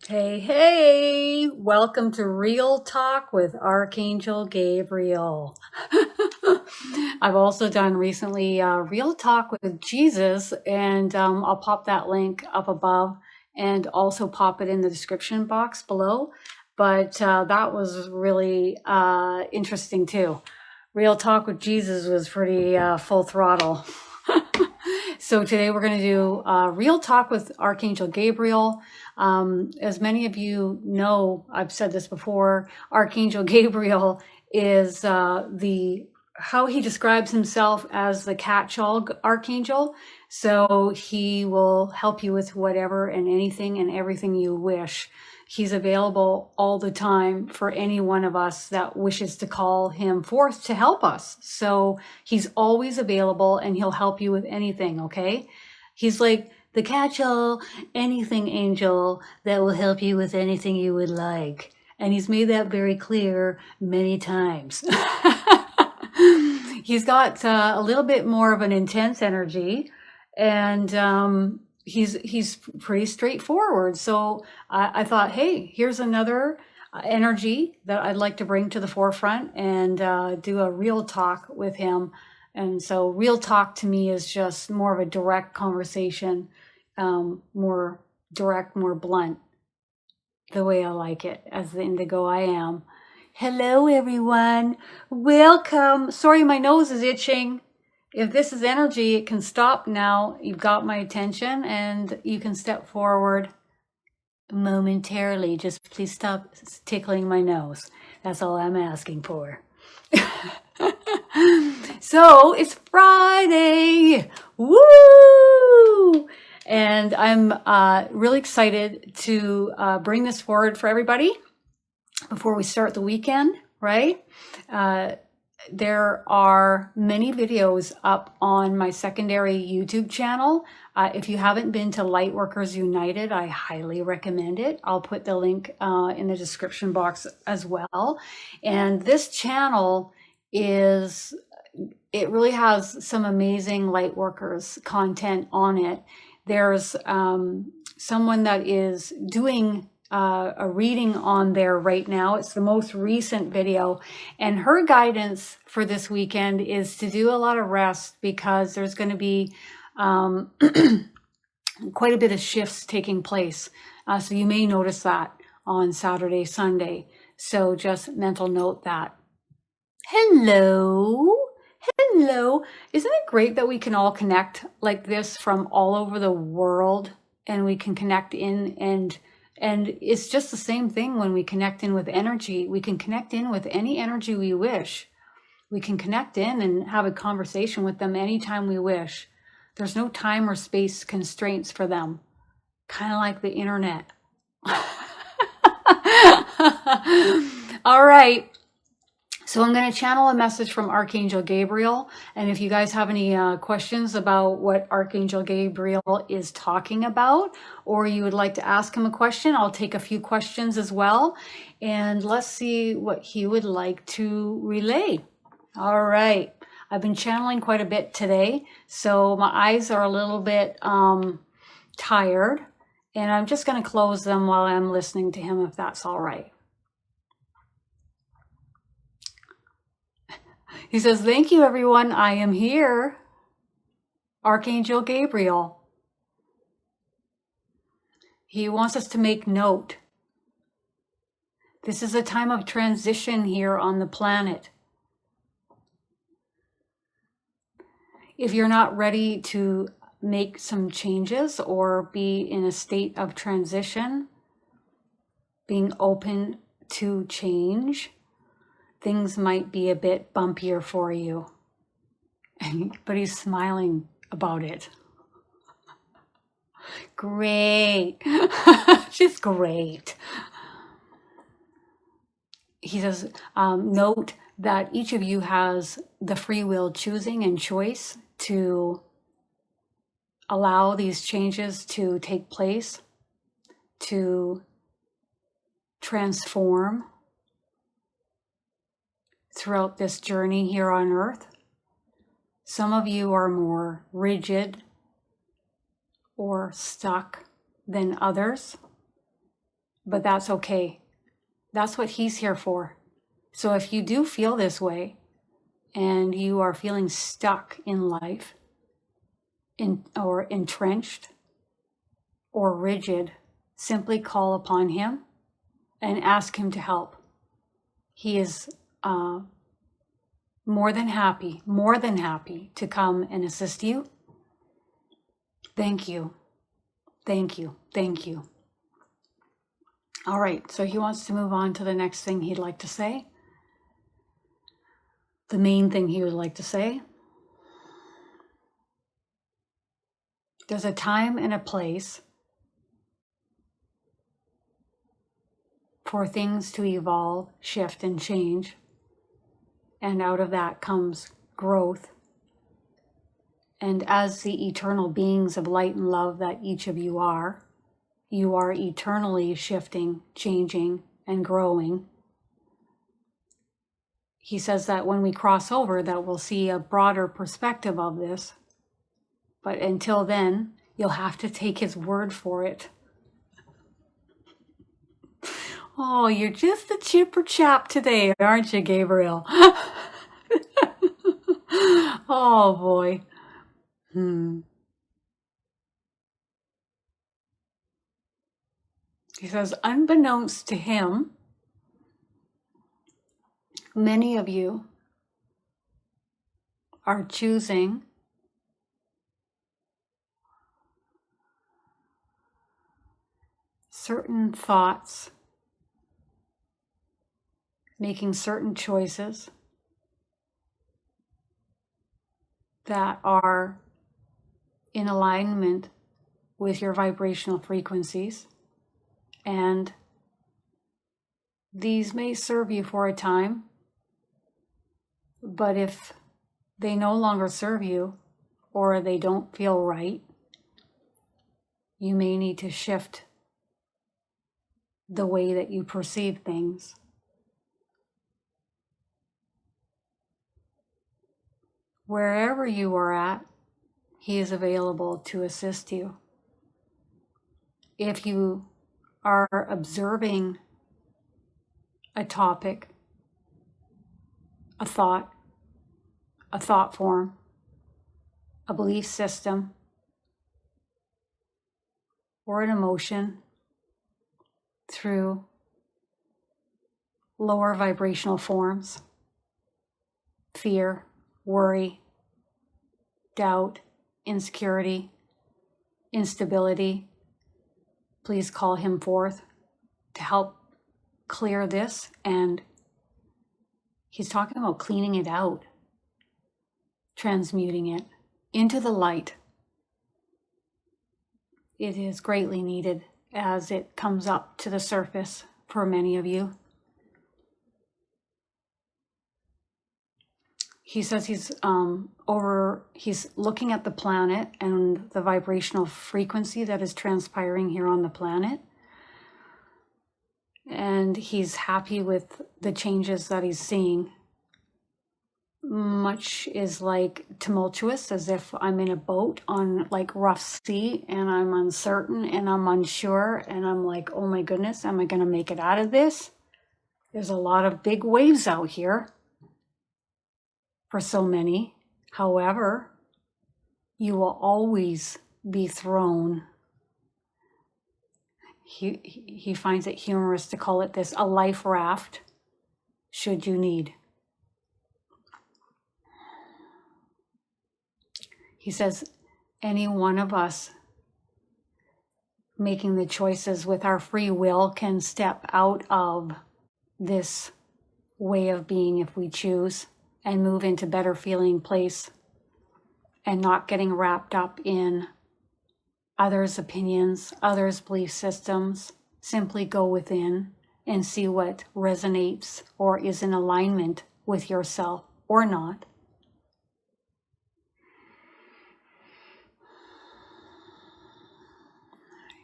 Hey, hey, welcome to Real Talk with Archangel Gabriel. I've also done recently Real Talk with Jesus, and I'll pop that link up above and also pop it in the description box below. But that was really interesting too. Real Talk with Jesus was pretty full throttle. So today we're going to do Real Talk with Archangel Gabriel. As many of you know, I've said this before, Archangel Gabriel is how he describes himself as the catch-all archangel. So he will help you with whatever and anything and everything you wish. He's available all the time for any one of us that wishes to call him forth to help us. So he's always available and he'll help you with anything, okay? He's like the catch-all anything angel that will help you with anything you would like. And he's made that very clear many times. He's got a little bit more of an intense energy, and he's pretty straightforward. So I thought, hey, here's another energy that I'd like to bring to the forefront and do a real talk with him. And so real talk to me is just more of a direct conversation, more direct, more blunt, the way I like it, as the indigo I am. Hello, everyone. Welcome. Sorry, my nose is itching. If this is energy, it can stop now. You've got my attention and you can step forward momentarily. Just please stop tickling my nose. That's all I'm asking for. So it's Friday. Woo! And I'm really excited to bring this forward for everybody before we start the weekend, right? There are many videos up on my secondary YouTube channel. If you haven't been to Lightworkers United, I highly recommend it. I'll put the link in the description box as well. And this channel it really has some amazing Lightworkers content on it. There's someone that is doing a reading on there right now. It's the most recent video, and her guidance for this weekend is to do a lot of rest because there's going to be quite a bit of shifts taking place. So you may notice that on Saturday, Sunday. So just mental note that. Hello. Hello. Isn't it great that we can all connect like this from all over the world, and we can connect in and it's just the same thing when we connect in with energy. We can connect in with any energy we wish. We can connect in and have a conversation with them anytime we wish. There's no time or space constraints for them. Kind of like the internet. All right. So I'm going to channel a message from Archangel Gabriel. And if you guys have any questions about what Archangel Gabriel is talking about, or you would like to ask him a question, I'll take a few questions as well. And let's see what he would like to relay. All right. I've been channeling quite a bit today, so my eyes are a little bit tired. And I'm just going to close them while I'm listening to him, if that's all right. He says, thank you, everyone. I am here. Archangel Gabriel. He wants us to make note. This is a time of transition here on the planet. If you're not ready to make some changes or be in a state of transition, being open to change, things might be a bit bumpier for you. But he's smiling about it. Great. She's great. He says, note that each of you has the free will choosing and choice to allow these changes to take place, to transform throughout this journey here on Earth. Some of you are more rigid or stuck than others. but that's okay. That's what he's here for. So if you do feel this way and you are feeling stuck in life, or entrenched or rigid, simply call upon him and ask him to help. He is more than happy to come and assist you. Thank you. Thank you. Thank you. All right, so he wants to move on to the next thing he'd like to say. The main thing he would like to say. There's a time and a place for things to evolve, shift, and change. And out of that comes growth. And as the eternal beings of light and love that each of you are eternally shifting, changing, and growing. He says that when we cross over, that we'll see a broader perspective of this. But until then, you'll have to take his word for it. Oh, you're just a chipper chap today, aren't you, Gabriel? Oh, boy. He says, unbeknownst to him, many of you are choosing certain thoughts, making certain choices that are in alignment with your vibrational frequencies. And these may serve you for a time, but if they no longer serve you or they don't feel right, you may need to shift the way that you perceive things. Wherever you are at, he is available to assist you. If you are observing a topic, a thought form, a belief system, or an emotion through lower vibrational forms, fear, worry, doubt, insecurity, instability, please call him forth to help clear this. And he's talking about cleaning it out, transmuting it into the light. It is greatly needed as it comes up to the surface for many of you. He says he's looking at the planet and the vibrational frequency that is transpiring here on the planet. And he's happy with the changes that he's seeing. Much is like tumultuous, as if I'm in a boat on like rough sea and I'm uncertain and I'm unsure and I'm like, oh my goodness, am I going to make it out of this? There's a lot of big waves out here for so many. However, you will always be thrown. He finds it humorous to call it this, a life raft, should you need. He says, any one of us making the choices with our free will can step out of this way of being if we choose and move into better feeling place and not getting wrapped up in others' opinions, others' belief systems. Simply go within and see what resonates or is in alignment with yourself or not.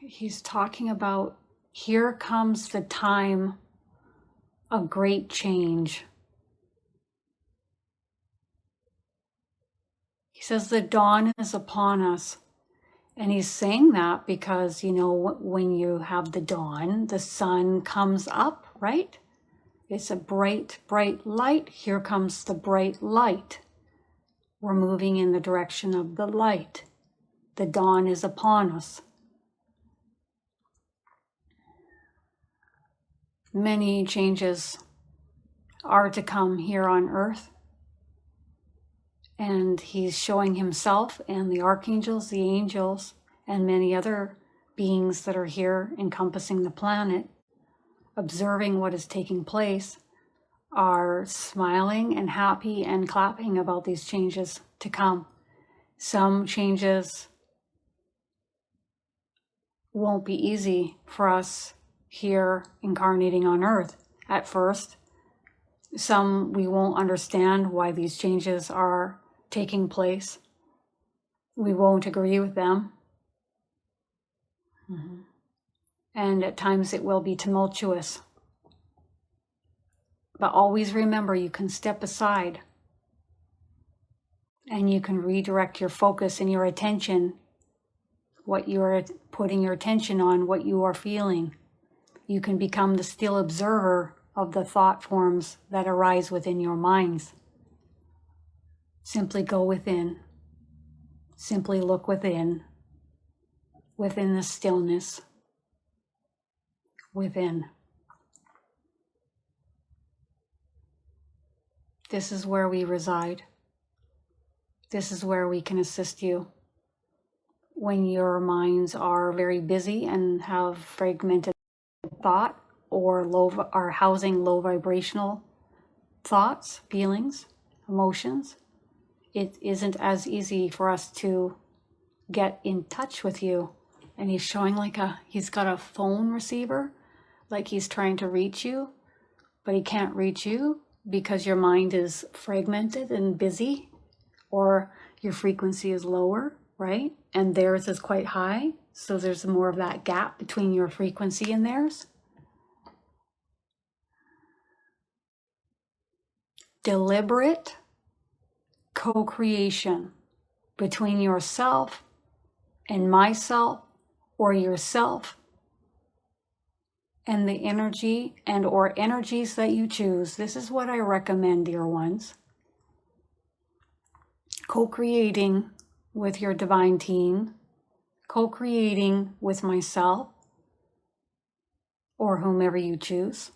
He's talking about, here comes the time of great change. He says the dawn is upon us, And he's saying that because, you know, when you have the dawn, the sun comes up, right? It's a bright, bright light. Here comes the bright light. We're moving in the direction of the light. The dawn is upon us. Many changes are to come here on earth. And he's showing himself and the archangels, the angels, and many other beings that are here encompassing the planet, observing what is taking place, are smiling and happy and clapping about these changes to come. Some changes won't be easy for us here incarnating on earth at first. Some we won't understand why these changes are taking place. We won't agree with them. And at times it will be tumultuous. But always remember, you can step aside and you can redirect your focus and your attention, what you're putting your attention on, what you are feeling. You can become the still observer of the thought forms that arise within your minds. Simply go within. Simply look within the stillness, within. This is where we reside. This is where we can assist you when your minds are very busy and have fragmented thought or are housing low vibrational thoughts, feelings, emotions. It isn't as easy for us to get in touch with you. And he's showing he's got a phone receiver, like he's trying to reach you, but he can't reach you because your mind is fragmented and busy, or your frequency is lower, right? And theirs is quite high. So there's more of that gap between your frequency and theirs. Deliberate co-creation between yourself and myself, or yourself and the energy and or energies that you choose. This is what I recommend, dear ones. Co-creating with your divine team, co-creating with myself or whomever you choose,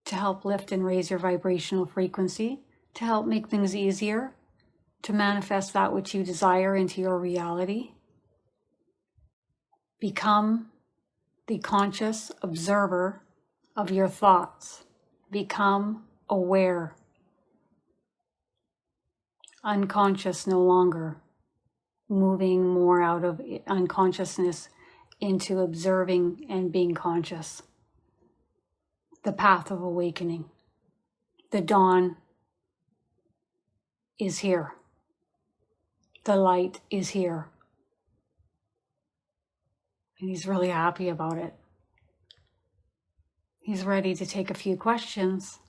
to help lift and raise your vibrational frequency, to help make things easier, to manifest that which you desire into your reality. Become the conscious observer of your thoughts. Become aware. Unconscious no longer. Moving more out of unconsciousness into observing and being conscious. The path of awakening. The dawn is here. The light is here. And he's really happy about it. He's ready to take a few questions.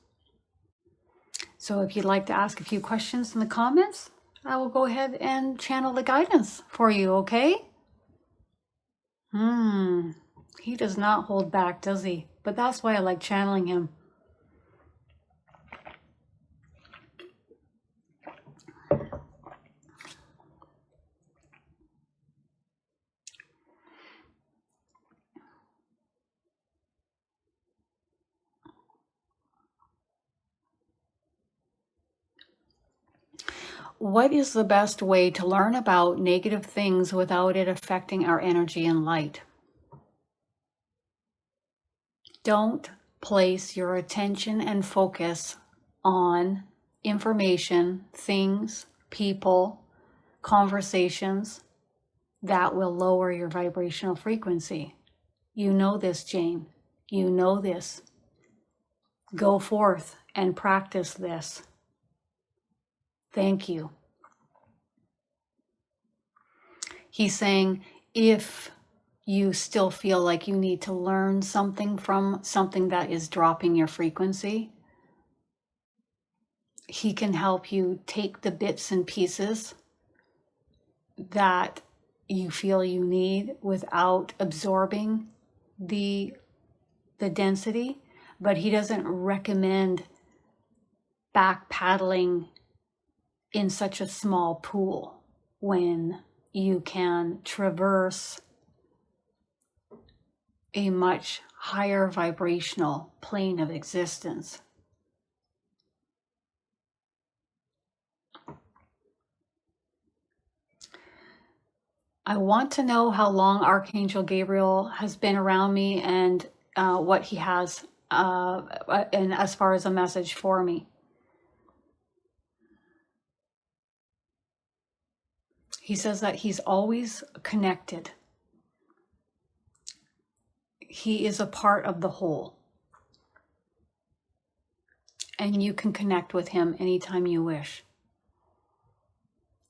So if you'd like to ask a few questions in the comments, I will go ahead and channel the guidance for you, okay? He does not hold back, does he? But that's why I like channeling him. What is the best way to learn about negative things without it affecting our energy and light? Don't place your attention and focus on information, things, people, conversations that will lower your vibrational frequency. You know this, Jane. You know this. Go forth and practice this. Thank you. He's saying, if you still feel like you need to learn something from something that is dropping your frequency, he can help you take the bits and pieces that you feel you need without absorbing the density, but he doesn't recommend back paddling in such a small pool when you can traverse a much higher vibrational plane of existence. I want to know how long Archangel Gabriel has been around me and what he has and as far as a message for me. He says that he's always connected. He is a part of the whole. And you can connect with him anytime you wish.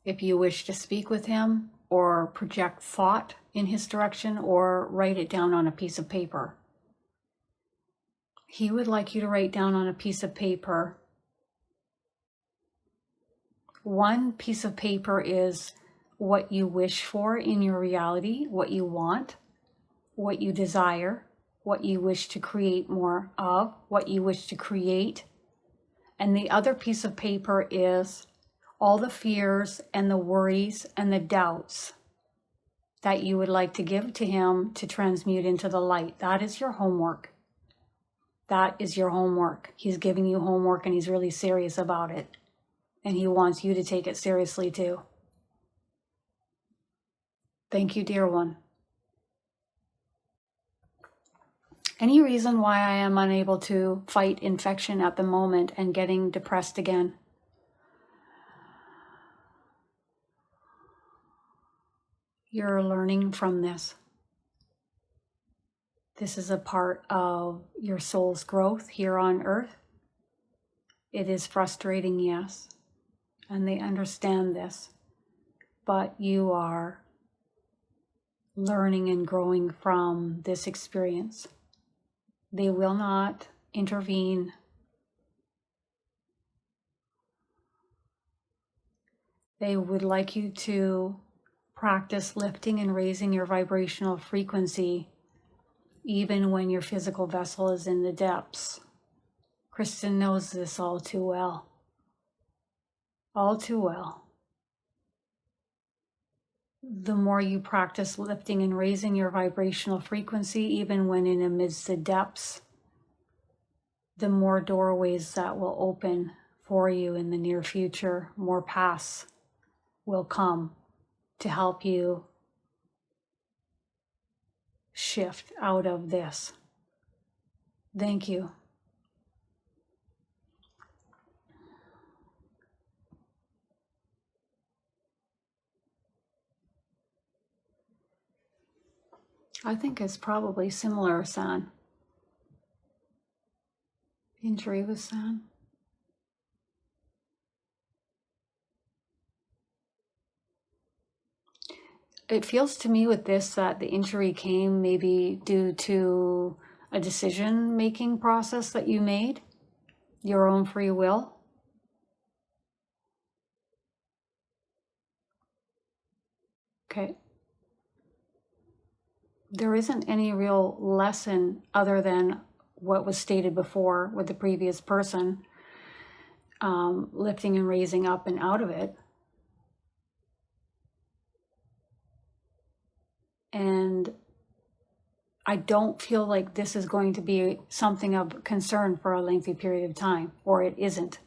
If you wish to speak with him or project thought in his direction or write it down on a piece of paper. He would like you to write down on a piece of paper. One piece of paper is what you wish for in your reality, what you want, what you desire, what you wish to create more of, what you wish to create. And the other piece of paper is all the fears and the worries and the doubts that you would like to give to him to transmute into the light. That is your homework. That is your homework. He's giving you homework and he's really serious about it. And he wants you to take it seriously too. Thank you, dear one. Any reason why I am unable to fight infection at the moment and getting depressed again? You're learning from this. This is a part of your soul's growth here on earth. It is frustrating, yes, and they understand this, but you are learning and growing from this experience. They will not intervene. They would like you to practice lifting and raising your vibrational frequency even when your physical vessel is in the depths. Kristen knows this all too well. All too well. The more you practice lifting and raising your vibrational frequency, even when in amidst the depths, the more doorways that will open for you in the near future, more paths will come to help you shift out of this. Thank you. I think it's probably similar, San. Injury with San. It feels to me with this that the injury came maybe due to a decision-making process that you made, your own free will. Okay. There isn't any real lesson other than what was stated before with the previous person, lifting and raising up and out of it. And I don't feel like this is going to be something of concern for a lengthy period of time, or it isn't.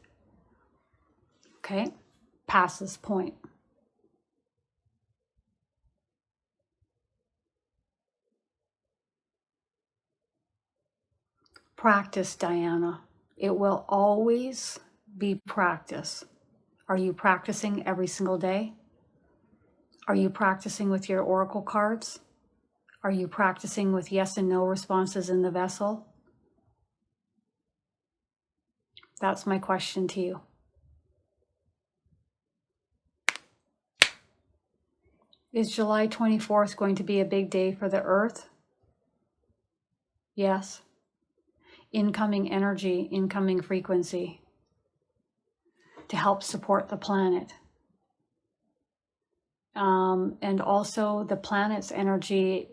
Okay, past this point. Practice, Diana. It will always be practice. Are you practicing every single day? Are you practicing with your oracle cards? Are you practicing with yes and no responses in the vessel? That's my question to you. Is July 24th going to be a big day for the Earth? Yes. Incoming energy, incoming frequency to help support the planet. And also the planet's energy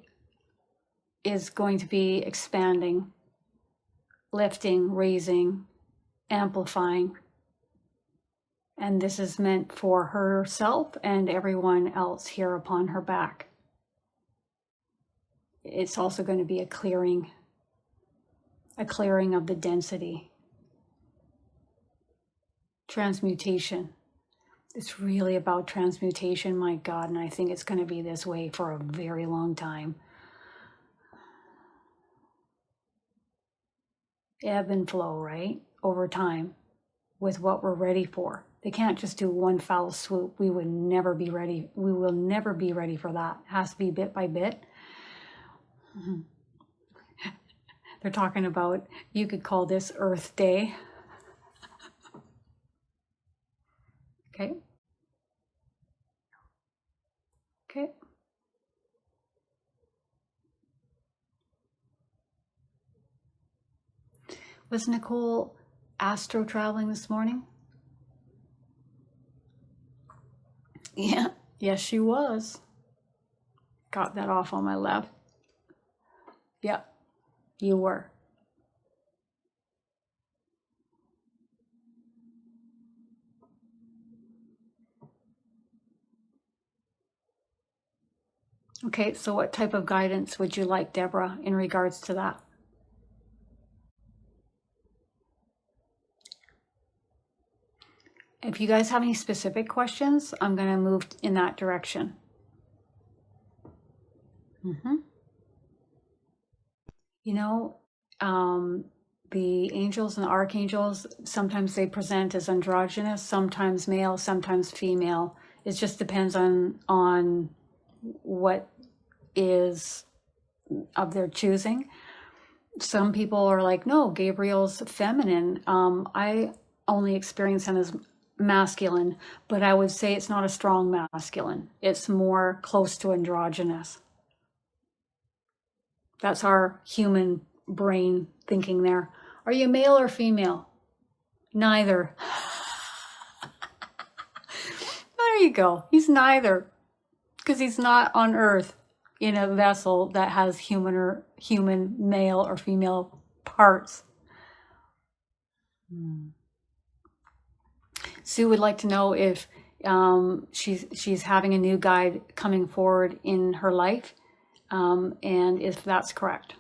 is going to be expanding, lifting, raising, amplifying. And this is meant for herself and everyone else here upon her back. It's also going to be a clearing of the density. Transmutation. It's really about transmutation, my God, and I think it's going to be this way for a very long time. Ebb and flow, right? Over time, with what we're ready for. They can't just do one foul swoop. We would never be ready. We will never be ready for that. It has to be bit by bit. They're talking about, you could call this Earth Day. Okay. Okay. Was Nicole astro traveling this morning? Yeah. Yes, she was. Got that off on my left. Yeah, you were. Okay, so what type of guidance would you like, Deborah, in regards to that? If you guys have any specific questions, I'm going to move in that direction. You know, the angels and the archangels, sometimes they present as androgynous, sometimes male, sometimes female. It just depends on what is of their choosing. Some people are like, no, Gabriel's feminine. I only experience him as masculine, but I would say it's not a strong masculine. It's more close to androgynous. That's our human brain thinking there. Are you male or female? Neither. There you go. He's neither, because he's not on Earth in a vessel that has human male or female parts. Sue would like to know if she's having a new guide coming forward in her life, and if that's correct.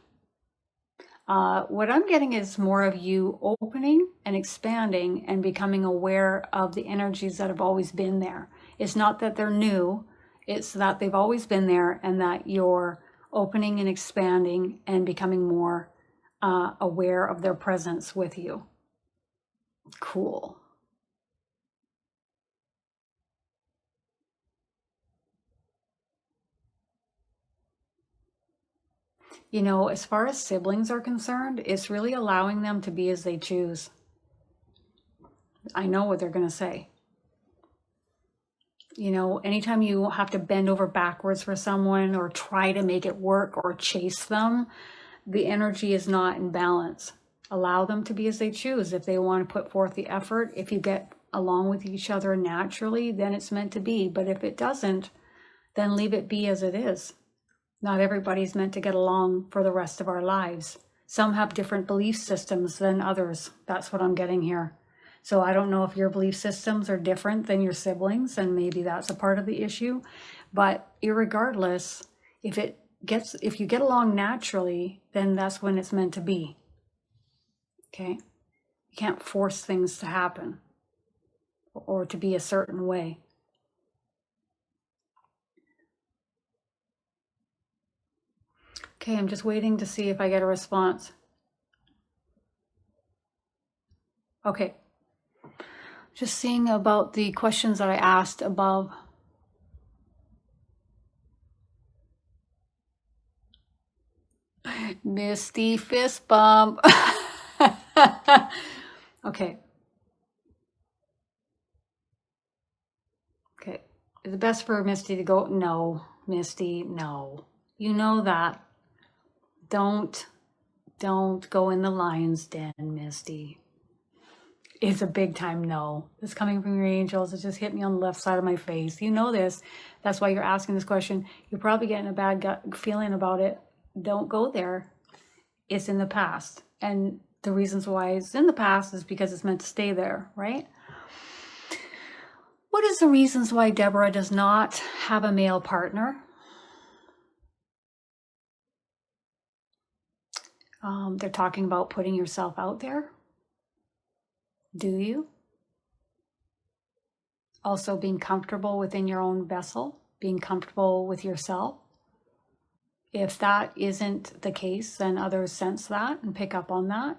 What I'm getting is more of you opening and expanding and becoming aware of the energies that have always been there. It's not that they're new, it's that they've always been there, and that you're opening and expanding and becoming more aware of their presence with you. Cool. You know, as far as siblings are concerned, it's really allowing them to be as they choose. I know what they're going to say. You know, anytime you have to bend over backwards for someone or try to make it work or chase them, the energy is not in balance. Allow them to be as they choose. If they want to put forth the effort, if you get along with each other naturally, then it's meant to be. But if it doesn't, then leave it be as it is. Not everybody's meant to get along for the rest of our lives. Some have different belief systems than others. That's what I'm getting here. So I don't know if your belief systems are different than your siblings, and maybe that's a part of the issue. But irregardless, if you get along naturally, then that's when it's meant to be. Okay? You can't force things to happen or to be a certain way. Okay, I'm just waiting to see if I get a response. Okay. Just seeing about the questions that I asked above. Misty fist bump. Okay. Okay. Is it best for Misty to go? No, Misty, no. You know that. Don't go in the lion's den, Misty. It's a big time no. It's coming from your angels. It just hit me on the left side of my face. You know this. That's why you're asking this question. You're probably getting a bad gut feeling about it. Don't go there. It's in the past. And the reasons why it's in the past is because it's meant to stay there, right? What is the reasons why Deborah does not have a male partner? They're talking about putting yourself out there. Do you? Also being comfortable within your own vessel, being comfortable with yourself. If that isn't the case, then others sense that and pick up on that.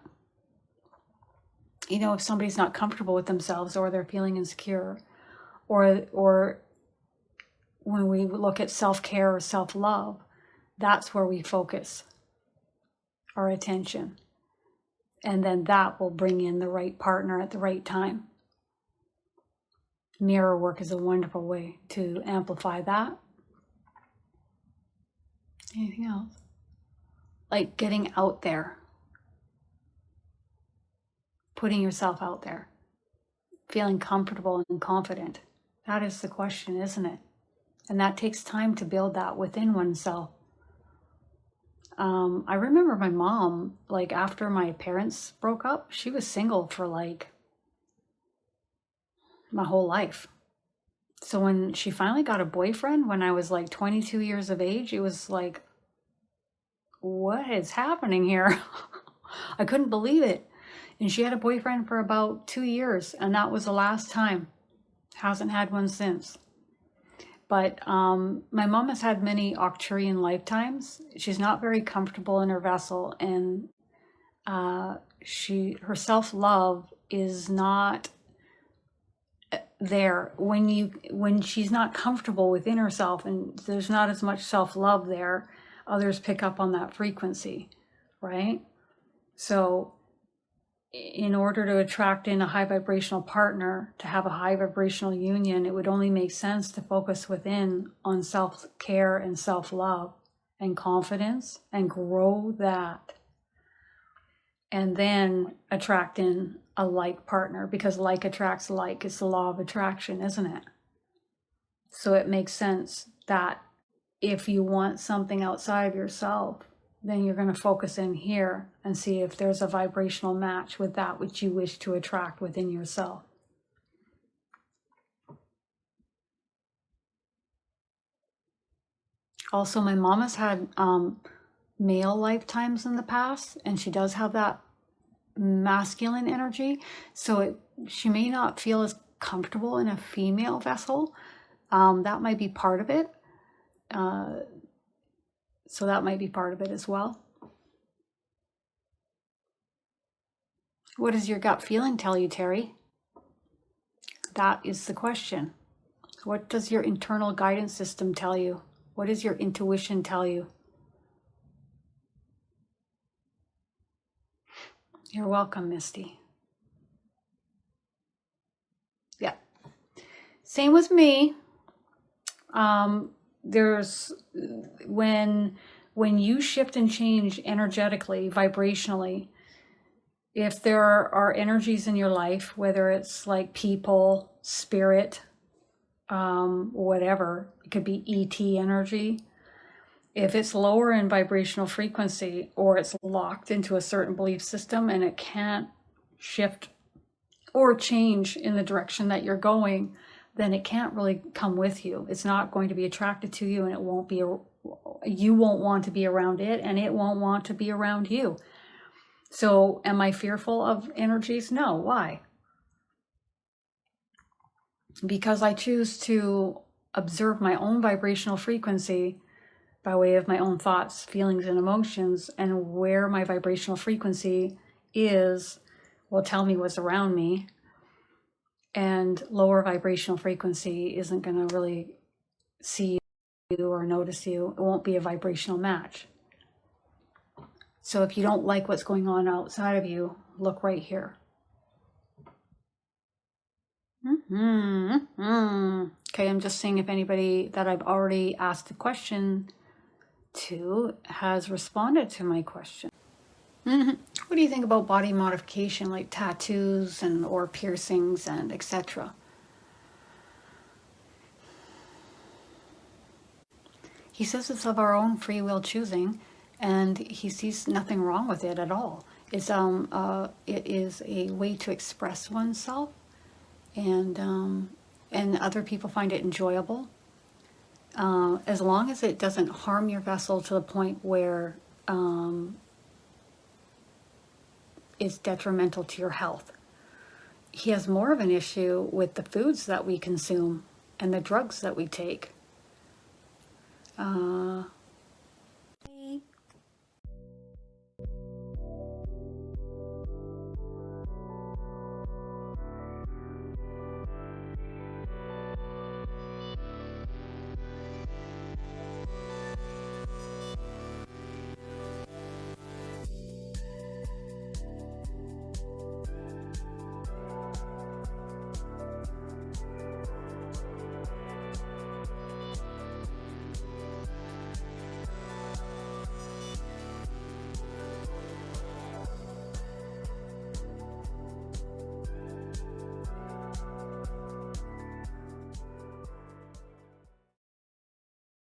You know, if somebody's not comfortable with themselves or they're feeling insecure, or when we look at self-care or self-love, that's where we focus our attention. And then that will bring in the right partner at the right time. Mirror work is a wonderful way to amplify that. Anything else? Like getting out there. Putting yourself out there. Feeling comfortable and confident. That is the question, isn't it? And that takes time to build that within oneself. I remember my mom, like after my parents broke up, she was single for like my whole life. So when she finally got a boyfriend when I was like 22 years of age, it was like, what is happening here? I couldn't believe it. And she had a boyfriend for about 2 years, and that was the last time. Hasn't had one since. But my mom has had many Arcturian lifetimes. She's not very comfortable in her vessel, and her self-love is not there when she's not comfortable within herself, and there's not as much self-love there. Others pick up on that frequency, right? So in order to attract in a high vibrational partner, to have a high vibrational union, it would only make sense to focus within on self-care and self-love and confidence and grow that. And then attract in a like partner, because like attracts like. It's the law of attraction, isn't it? So it makes sense that if you want something outside of yourself, then you're going to focus in here and see if there's a vibrational match with that which you wish to attract within yourself. Also, my mom has had male lifetimes in the past, and she does have that masculine energy. So she may not feel as comfortable in a female vessel. That might be part of it. So that might be part of it as well. What does your gut feeling tell you, Terry? That is the question. What does your internal guidance system tell you? What does your intuition tell you? You're welcome, Misty. Yeah. Same with me. There's when you shift and change energetically, vibrationally, if there are energies in your life, whether it's like people, spirit, whatever, it could be ET energy. If it's lower in vibrational frequency, or it's locked into a certain belief system and it can't shift or change in the direction that you're going, then it can't really come with you. It's not going to be attracted to you, and it won't be, you won't want to be around it, and it won't want to be around you. So am I fearful of energies? No. Why? Because I choose to observe my own vibrational frequency by way of my own thoughts, feelings, and emotions, and where my vibrational frequency is will tell me what's around me. And lower vibrational frequency isn't going to really see you or notice you. It won't be a vibrational match. So if you don't like what's going on outside of you, look right here. Okay, I'm just seeing if anybody that I've already asked a question to has responded to my question. What do you think about body modification, like tattoos and or piercings and etc.? He says it's of our own free will choosing, and he sees nothing wrong with it at all. It is a way to express oneself, and other people find it enjoyable, as long as it doesn't harm your vessel to the point where it's detrimental to your health. He has more of an issue with the foods that we consume and the drugs that we take.